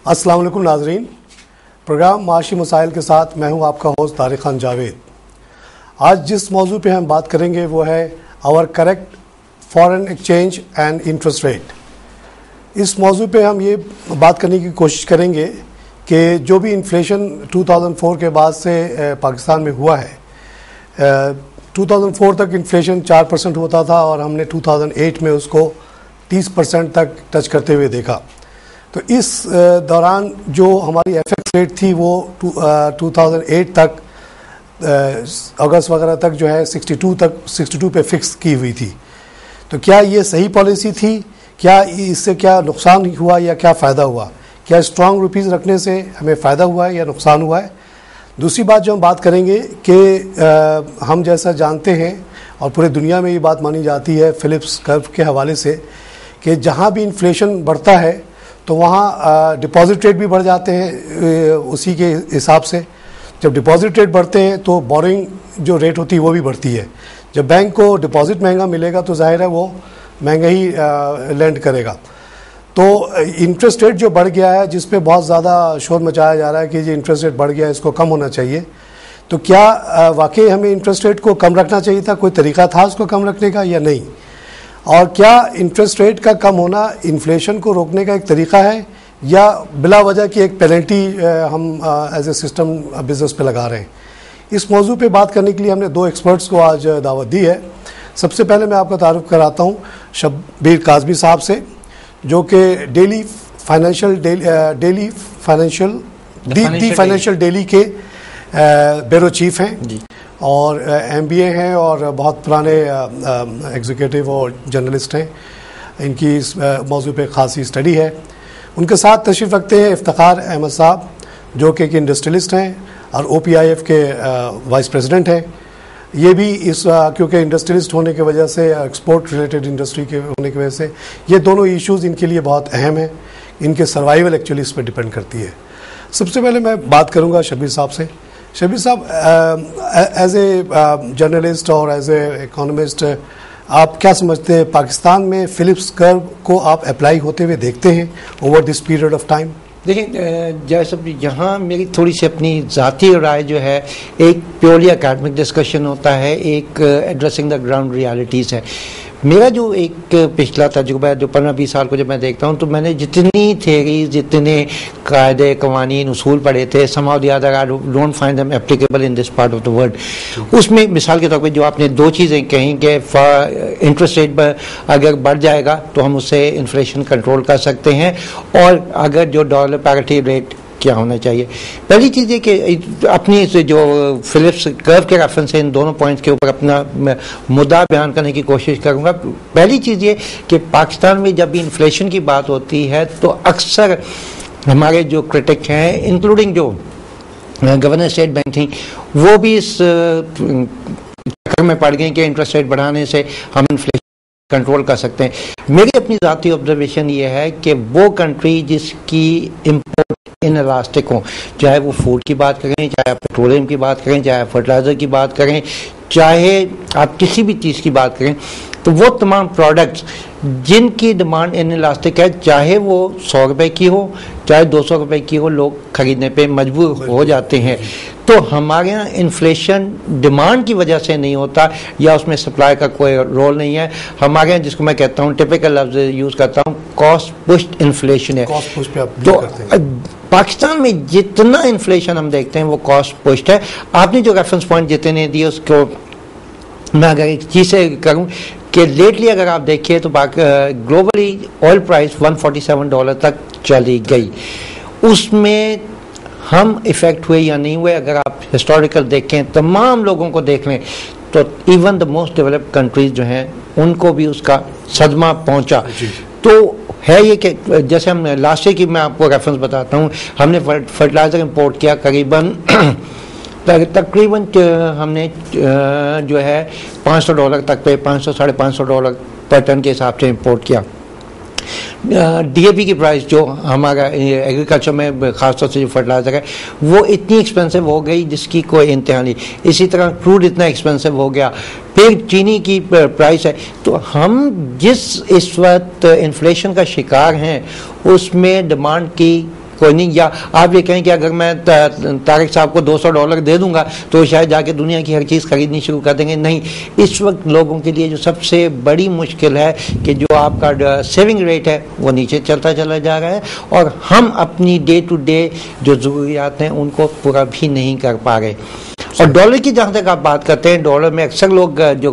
अस्सलाम वालेकुम नाजरीन, प्रोग्राम माशी मसाइल के साथ मैं हूं आपका होस्ट तारिक खान जावेद। आज जिस मौजू पे हम बात करेंगे वो है our correct foreign exchange and interest rate. इस मौजू पे हम ये बात करने की कोशिश करेंगे कि जो भी इन्फ्लेशन 2004 के बाद से पाकिस्तान में हुआ है, 2004 तक इन्फ्लेशन 4% होता था और हमने 2008 में उसको 30% तक टच करते हुए देखा। तो इस दौरान जो हमारी एफएक्स रेट थी वो 2008 तक अगस्त वगैरह तक जो है 62 पे फिक्स की हुई थी। तो क्या ये सही पॉलिसी थी? क्या इससे क्या नुकसान हुआ या क्या फ़ायदा हुआ? क्या स्ट्रॉन्ग रुपीज़ रखने से हमें फ़ायदा हुआ है या नुकसान हुआ है? दूसरी बात जो हम बात करेंगे कि हम जैसा जानते हैं और पूरे दुनिया में ये बात मानी जाती है फिलिप्स कर्व के हवाले से कि जहाँ भी इन्फ्लेशन बढ़ता है तो वहाँ डिपॉजिट रेट भी बढ़ जाते हैं उसी के हिसाब से। जब डिपॉजिट रेट बढ़ते हैं तो बोरिंग जो रेट होती है वो भी बढ़ती है। जब बैंक को डिपॉजिट महंगा मिलेगा तो जाहिर है वो महंगा ही लैंड करेगा। तो इंटरेस्ट रेट जो बढ़ गया है, जिस पे बहुत ज़्यादा शोर मचाया जा रहा है कि ये इंटरेस्ट रेट बढ़ गया है, इसको कम होना चाहिए, तो क्या वाकई हमें इंटरेस्ट रेट को कम रखना चाहिए था? कोई तरीका था उसको कम रखने का या नहीं? और क्या इंटरेस्ट रेट का कम होना इन्फ्लेशन को रोकने का एक तरीका है या बिला वजह की एक पेनल्टी हम एज ए सिस्टम बिजनेस पे लगा रहे हैं? इस मौजू पे बात करने के लिए हमने दो एक्सपर्ट्स को आज दावत दी है। सबसे पहले मैं आपका तारुफ कराता हूँ शब्बीर काज़मी साहब से, जो कि दी फाइनेंशियल डेली के ब्यूरो चीफ हैं और MBA हैं और बहुत पुराने एग्जीक्यूटिव और जर्नलिस्ट हैं। इनकी इस मौजू पे खासी स्टडी है। उनके साथ तशरीफ़ रखते हैं इफ्तिखार अहमद साहब, जो कि एक इंडस्ट्रियलिस्ट हैं और OPIF के वाइस प्रेसिडेंट हैं। ये भी इस क्योंकि इंडस्ट्रियलिस्ट होने की वजह से, एक्सपोर्ट रिलेटेड इंडस्ट्री के होने की वजह से, ये दोनों इश्यूज़ इनके लिए बहुत अहम हैं। इनके सर्वाइवल एक्चुअली इस पर डिपेंड करती है। सबसे पहले मैं बात करूँगा शब्बीर साहब से। शब्बीर साहब, एज ए जर्नलिस्ट और एज ए इकोनॉमिस्ट, आप क्या समझते हैं पाकिस्तान में फिलिप्स कर्व को आप अप्लाई होते हुए देखते हैं over this period of time? देखिए जैसे यहाँ मेरी थोड़ी सी अपनी ज़ाती राय जो है, एक प्योरली एकेडमिक डिस्कशन होता है, एक एड्रेसिंग द ग्राउंड रियलिटीज़ है। मेरा जो एक पिछला तजुर्बा है, जो 15-20 साल को जब मैं देखता हूँ, तो मैंने जितनी थेरीज, जितने कायदे कवानीन उसूल पढ़े थे, somehow the other I don't find them applicable in this part of the world. उसमें मिसाल के तौर पे जो आपने दो चीज़ें कहीं कि इंटरेस्ट रेट अगर बढ़ जाएगा तो हम उससे इन्फ्लेशन कंट्रोल कर सकते हैं, और अगर जो डॉलर पैरिटी रेट क्या होना चाहिए। पहली चीज़ है कि अपनी जो फिलिप्स कर्व के रेफरेंस है, इन दोनों पॉइंट्स के ऊपर अपना मुद्दा बयान करने की कोशिश करूँगा। पहली चीज़ ये कि पाकिस्तान में जब भी इन्फ्लेशन की बात होती है तो अक्सर हमारे जो क्रिटिक हैं, इंक्लूडिंग जो गवर्नर स्टेट बैंक थी, वो भी इस चक्कर में पड़ गए कि इंटरेस्ट रेट बढ़ाने से हम इन्फ्लेशन कंट्रोल कर सकते हैं। मेरी अपनी ज़ाती ऑब्जर्वेशन ये है कि वो कंट्री जिसकी इम्पोर्ट इन इलास्टिक हो, चाहे वो फूड की बात करें, चाहे आप पेट्रोलियम की बात करें, चाहे आप फर्टिलाइज़र की बात करें, चाहे आप किसी भी चीज़ की बात करें, तो वो तमाम प्रोडक्ट्स जिनकी डिमांड इन इलास्टिक है, चाहे वो 100 रुपये की हो, चाहे 200 रुपये की हो, लोग खरीदने पे मजबूर हो जाते हैं। तो हमारे यहाँ इन्फ्लेशन डिमांड की वजह से नहीं होता या उसमें सप्लाई का कोई रोल नहीं है। हमारे यहाँ जिसको मैं कहता हूँ, टिपिकल लफ्ज़ यूज़ करता हूँ, कॉस्ट पुश्ड इन्फ्लेशन है। कॉस्ट पुश पे आप तो पाकिस्तान में जितना इन्फ्लेशन हम देखते हैं वो कॉस्ट पुश्ड है। आपने जो रेफरेंस पॉइंट जितने दिए उसको मैं अगर एक चीज़ से करूँ कि लेटली अगर आप देखिए तो ग्लोबली ऑयल प्राइस $147 तक चली गई। उसमें हम इफ़ेक्ट हुए या नहीं हुए, अगर आप हिस्टोरिकल देखें, तमाम लोगों को देख लें, तो even the most developed countries जो हैं उनको भी उसका सदमा पहुंचा। तो है ये कि जैसे हम लास्ट ईयर की मैं आपको रेफरेंस बताता हूँ, हमने फर्टिलाइज़र इंपोर्ट किया तकरीबन हमने जो है $500 तक पे, $500-550 पर टन के हिसाब से इंपोर्ट किया। DAP की प्राइस जो हमारा एग्रीकल्चर में ख़ासतौर से जो फर्टिलाइज़र है वो इतनी एक्सपेंसिव हो गई जिसकी कोई इंतहा नहीं। इसी तरह क्रूड इतना एक्सपेंसिव हो गया, फिर चीनी की प्राइस है। तो हम जिस इस वक्त इन्फ्लेशन का शिकार हैं उसमें डिमांड की कोई नहीं। या आप ये कहें कि अगर मैं तारिक साहब को $200 दे दूंगा तो शायद जाके दुनिया की हर चीज़ खरीदनी शुरू कर देंगे। नहीं, इस वक्त लोगों के लिए जो सबसे बड़ी मुश्किल है कि जो आपका सेविंग रेट है वो नीचे चलता चला जा रहा है और हम अपनी डे टू डे जो ज़रूरियात हैं उनको पूरा भी नहीं कर पा रहे। और डॉलर की जहाँ तक आप बात करते हैं, डॉलर में अक्सर लोग जो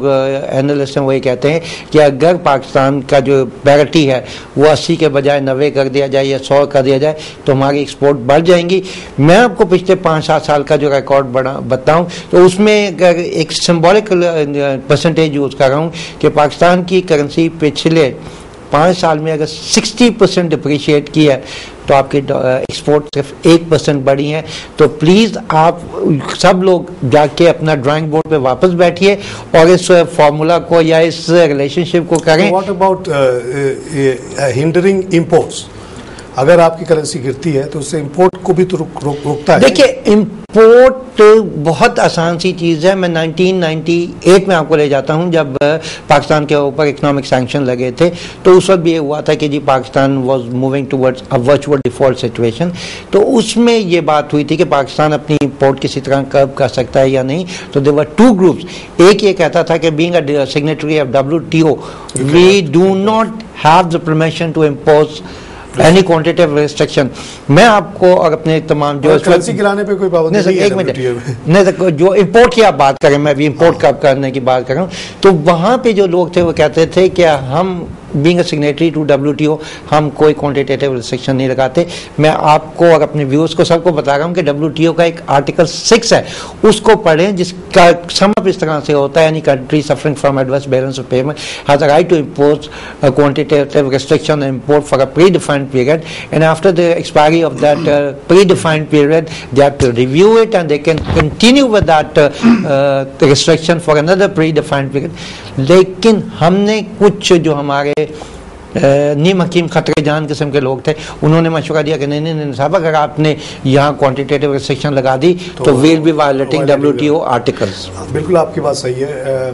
एनालिस्ट हैं वही कहते हैं कि अगर पाकिस्तान का जो पैरिटी है वो 80 के बजाय 90 कर दिया जाए या 100 कर दिया जाए तो हमारी एक्सपोर्ट बढ़ जाएंगी। मैं आपको पिछले 5-7 साल का जो रिकॉर्ड बताऊं तो उसमें अगर एक सिंबॉलिक परसेंटेज यूज़ कर रहा हूँ कि पाकिस्तान की करेंसी पिछले 5 साल में अगर 60% डिप्रिशिएट की है तो आपकी एक्सपोर्ट सिर्फ 1% बढ़ी है। तो प्लीज़ आप सब लोग जाके अपना ड्राइंग बोर्ड पे वापस बैठिए और इस फॉर्मूला को या इस रिलेशनशिप को करें। What about hindering imports? अगर आपकी करेंसी गिरती है तो उससे इंपोर्ट को भी तो रोकता है। देखिए, इंपोर्ट बहुत आसान सी चीज़ है। मैं 1998 में आपको ले जाता हूं जब पाकिस्तान के ऊपर इकोनॉमिक सैंक्शन लगे थे तो उस वक्त भी ये हुआ था कि जी Pakistan was moving towards a virtual default situation. तो उसमें ये बात हुई थी कि पाकिस्तान अपनी इंपोर्ट किसी तरह कर्ब कर सकता है या नहीं। तो देयर वर 2 ग्रुप्स। एक ये कहता था कि being a signatory of WTO we do not have the permission to impose any quantitative restriction. मैं आपको और अपने तमाम जो करेंसी गिराने पे कोई पाबंदी नहीं है। एक मिनट नहीं, जो इंपोर्ट की आप बात करें, मैं अभी इंपोर्ट करने की बात कर रहा हूँ, तो वहाँ पे जो लोग थे वो कहते थे कि हम being a signatory to WTO हम कोई क्वांटिटेटिव रिस्ट्रिक्शन नहीं लगाते। मैं आपको और अपने व्यूअर्स को सबको बता रहा हूँ कि WTO का एक आर्टिकल 6 है, उसको पढ़ें, जिसका समअप इस तरह से होता है, यानी country suffering from adverse balance of payment has a right to impose quantitative restriction import for a pre defined period and after the expiry of that pre defined period they have to review it and they can continue with that restriction for another pre defined period. लेकिन हमने कुछ जो हमारे नीम हकीम खतरे जान किस्म के लोग थे, उन्होंने मशवरा दिया कि नहीं साहब, अगर आपने यहाँ क्वांटिटेटिव रिस्ट्रिक्शन लगा दी तो will be violating WTO articles. बिल्कुल आपकी बात सही है,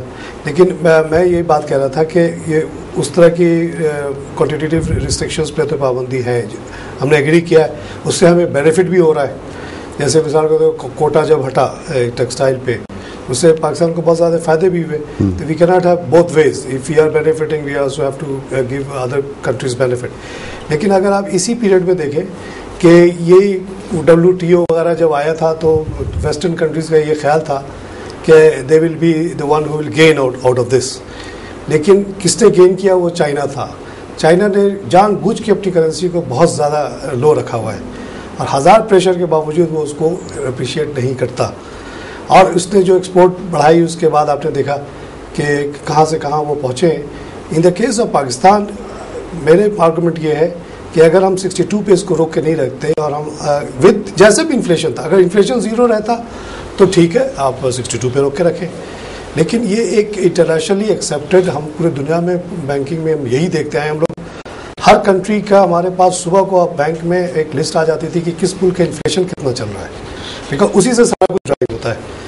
लेकिन मैं ये बात कह रहा था कि ये उस तरह की क्वांटिटेटिव रिस्ट्रिक्शंस पे तो पाबंदी है, हमने एग्री किया है, उससे हमें बेनिफिट भी हो रहा है। जैसे मिसाल को तो कोटा जब हटा टेक्सटाइल पे, उससे पाकिस्तान को बहुत ज़्यादा फ़ायदे भी हुए। तो we cannot have both ways, if we are benefiting we also have to give other countries benefit. लेकिन अगर आप इसी पीरियड में देखें कि ये WTO वगैरह जब आया था तो वेस्टर्न कंट्रीज़ का ये ख्याल था कि they will be the one who will gain out of this. लेकिन किसने गेन किया? वो चाइना था। चाइना ने जानबूझ के अपनी करेंसी को बहुत ज़्यादा लो रखा हुआ है और हज़ार प्रेशर के बावजूद वो उसको अप्रिशिएट नहीं करता। और उसने जो एक्सपोर्ट बढ़ाई उसके बाद आपने देखा कि कहाँ से कहाँ वो पहुँचे। In the case of Pakistan मेरे आर्गूमेंट ये है कि अगर हम 62 पे इसको रोक के नहीं रखते और हम विद जैसे भी इन्फ्लेशन था, अगर इन्फ्लेशन 0 रहता तो ठीक है, आप 62 पे रोक के रखें। लेकिन ये एक इंटरनेशनली एक्सेप्टेड, हम पूरे दुनिया में बैंकिंग में हम यही देखते हैं, हम लोग हर कंट्री का हमारे पास सुबह को बैंक में एक लिस्ट आ जाती थी कि किस मुल्क का इन्फ्लेशन कितना चल रहा है, बिकॉज उसी से सारा कुछ ड्राइव होता है।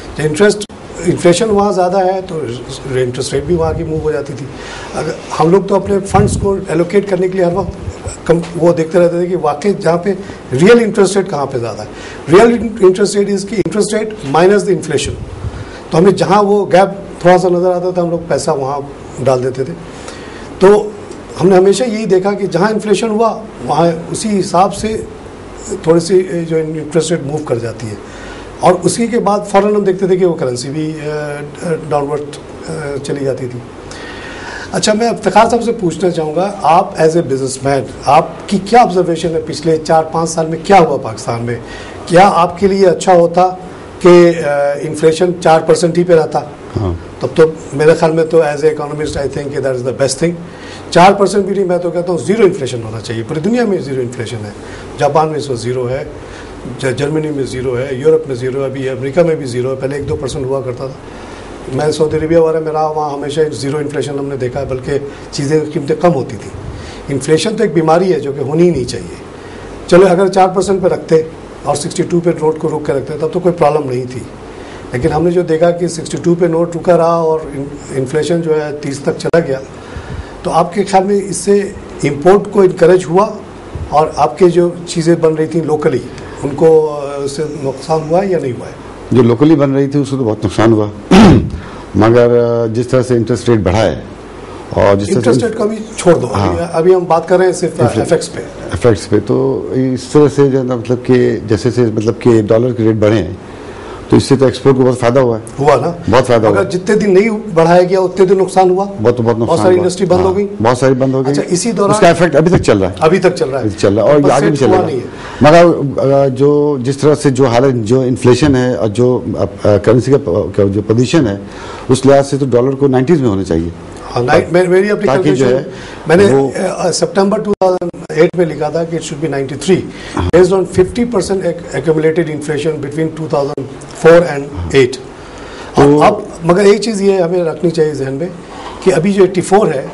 इन्फ्लेशन वहाँ ज़्यादा है तो इंटरेस्ट रेट भी वहाँ की मूव हो जाती थी। अगर हम लोग तो अपने फंड्स को एलोकेट करने के लिए हर वक्त वो देखते रहते थे कि वाकई जहाँ पे रियल इंटरेस्ट रेट कहाँ पे ज़्यादा है। रियल इंटरेस्ट रेट इसकी interest rate minus the inflation. तो हमें जहाँ वो गैप थोड़ा सा नज़र आता था हम लोग पैसा वहाँ डाल देते थे। तो हमने हमेशा यही देखा कि जहाँ इन्फ्लेशन हुआ वहाँ उसी हिसाब से थोड़ी सी जो इंटरेस्ट रेट मूव कर जाती है और उसी के बाद फ़ौरन हम देखते थे कि वो करेंसी भी डाउनवर्ड चली जाती थी। अच्छा, मैं इफ्तिखार साहब से पूछना चाहूँगा, आप एज ए बिजनेसमैन आपकी क्या ऑब्जर्वेशन है पिछले 4-5 साल में क्या हुआ पाकिस्तान में? क्या आपके लिए अच्छा होता कि इन्फ्लेशन 4% ही पे रहता? हाँ। तब तो मेरे ख्याल में तो as a economist I think that is the best thing. 4% भी नहीं, मैं तो कहता हूँ 0 इन्फ्लेशन होना चाहिए। पूरी दुनिया में 0 इन्फ्लेशन है, जापान में इस वक्त 0 है, जर्मनी में 0 है, यूरोप में 0 है, अभी अमेरिका में भी 0 है। पहले 1-2% हुआ करता था। मैं सऊदी अरेबिया वगैरह में रहा, वहाँ हमेशा 0 इन्फ्लेशन हमने देखा है, बल्कि चीज़ें की कीमतें कम होती थी। इन्फ्लेशन तो एक बीमारी है जो कि होनी ही नहीं चाहिए। चलो अगर 4% पे रखते और 62 पे नोट को रोक के रखते तब तो कोई प्रॉब्लम नहीं थी। लेकिन हमने जो देखा कि 62 पे नोट रुका रहा और इन्फ्लेशन जो है 30 तक चला गया, तो आपके ख्याल में इससे इम्पोर्ट को इनकरेज हुआ और आपके जो चीज़ें बन रही थी लोकली, उनको उससे नुकसान हुआ है या नहीं हुआ है? जो लोकली बन रही थी उसको तो बहुत नुकसान हुआ मगर जिस तरह से इंटरेस्ट रेट बढ़ा है और जिस इंटरेस्ट रेट को भी छोड़ दो, हाँ, अभी हम बात कर रहे हैं सिर्फ एफएक्स पे। तो इस तरह से जो मतलब कि जैसे से मतलब कि डॉलर के रेट बढ़े हैं तो इससे तो एक्सपोर्ट को बहुत फायदा हुआ ना, बहुत फायदा हुआ। अगर जितने दिन नहीं बढ़ाया गया उतने दिन नुकसान हुआ, बहुत नुकसान, सारी इंडस्ट्री बंद हो गई, बहुत सारी बंद हो गई। अच्छा, इसी दौरान उसका इफेक्ट अभी तक चल रहा है, और आगे भी चलेगा। मगर जो जिस तरह से जो हालत, जो इन्फ्लेशन है और जो करेंसी का जो पोजीशन है, उस लिहाज से तो डॉलर को 90s में होना चाहिए। मेरी अपनी कैलकुलेशन मैंने सितंबर 2008 में लिखा था कि it should be 93 based on 50% accumulated inflation between 2004 and 8। अब मगर एक चीज़ ये हमें रखनी चाहिए जहन में कि अभी जो 84 है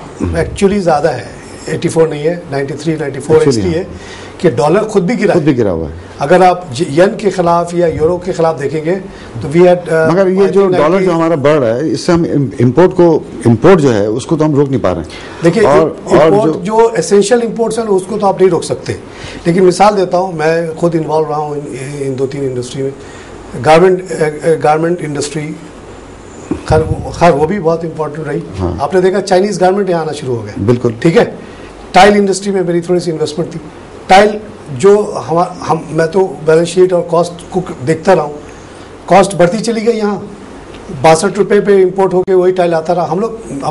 एक्चुअली ज़्यादा है, 84 नहीं है, 93 94 इसलिए है कि डॉलर खुद भी गिरा हुआ है। अगर आप येन के खिलाफ या यूरो के खिलाफ देखेंगे तो वी हैड, मगर ये जो डॉलर जो हमारा बढ़ रहा है, इससे हम इंपोर्ट जो है उसको तो हम रोक नहीं पा रहे हैं। देखिए, और जो एसेंशियल इंपोर्ट्स हैं उसको तो आप नहीं रोक सकते, लेकिन मिसाल देता हूँ, मैं खुद इन्वॉल्व रहा हूँ इन 2-3 इंडस्ट्री में। गारमेंट इंडस्ट्री खैर वो भी बहुत इंपॉर्टेंट रही। हाँ। आपने देखा चाइनीज गारमेंट यहाँ आना शुरू हो गए, बिल्कुल ठीक है। टाइल इंडस्ट्री में मेरी थोड़ी सी इन्वेस्टमेंट थी। टाइल जो मैं तो बैलेंस शीट और कॉस्ट को देखता रहा हूँ, कॉस्ट बढ़ती चली गई। यहाँ 62 रुपये पे इंपोर्ट होके वही टाइल आता रहा।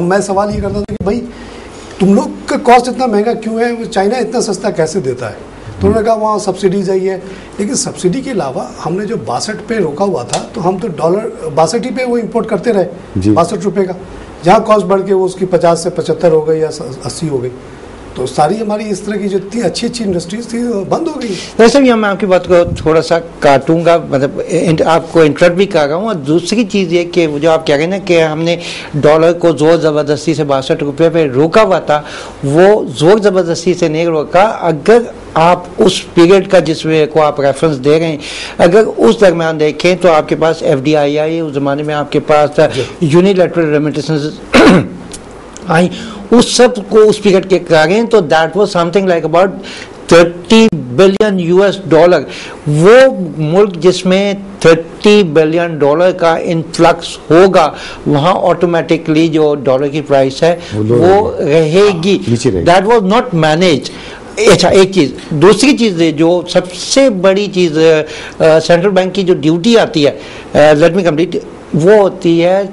मैं सवाल ये करता था कि भाई तुम लोग का कॉस्ट इतना महंगा क्यों है, चाइना इतना सस्ता कैसे देता है? तो उन्होंने कहा वहाँ सब्सिडीज आई है, लेकिन सब्सिडी के अलावा हमने जो 62 पे रोका हुआ था, तो हम तो डॉलर 62 पे वो इंपोर्ट करते रहे, 62 रुपये का, जहाँ कॉस्ट बढ़ के वो उसकी 50 से 75 हो गई या 80 हो गई। तो सारी हमारी इस तरह की जो इतनी अच्छी इंडस्ट्रीज थी बंद हो गई। वैसे भी मैं आपकी बात को थोड़ा सा काटूंगा, मतलब आपको इंटरप्ट भी कर रहा हूँ। और दूसरी चीज़ ये कि जो आप कह रहे हैं ना कि हमने डॉलर को जोर ज़बरदस्ती से 62 रुपये पे रोका हुआ था, वो जोर ज़बरदस्ती से नहीं रोका। अगर आप उस पीरियड का जिसमें को आप रेफरेंस दे रहे हैं, अगर उस दरमियान देखें तो आपके पास FDI आई, उस ज़माने में आपके पास यूनिलैटरल रेमिटेंसेस आई, उस सब को उस पीरियड के करें तो that was something like about 30 billion US$। वो मुल्क जिसमें 30 बिलियन डॉलर का इनफ्लक्स होगा, वहाँ ऑटोमेटिकली जो डॉलर की प्राइस है वो रहेगी। That was not manage. अच्छा, एक चीज़, दूसरी चीज़ जो सबसे बड़ी चीज़ सेंट्रल बैंक की जो ड्यूटी आती है, लेट मी कंप्लीट, वो होती है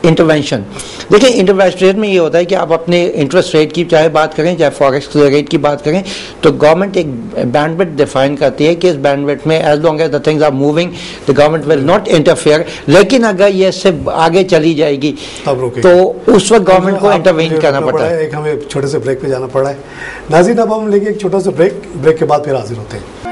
इंटरवेंशन। देखिए, इंटरवेंशन रेट में ये होता है कि आप अपने इंटरेस्ट रेट की चाहे बात करें, चाहे फॉरेक्स रेट की बात करें, तो गवर्नमेंट एक बैंडविड्थ डिफाइन करती है कि इस बैंडविड्थ में as long as the things are moving the government will not interfere. लेकिन अगर ये इससे आगे चली जाएगी तो उस वक्त गवर्नमेंट को इंटरवेन करना पड़ता है। एक हमें छोटे से ब्रेक पे जाना पड़ा है। नाज़रीन, अब हम लेंगे एक छोटा सा ब्रेक के बाद फिर हाजिर होते हैं।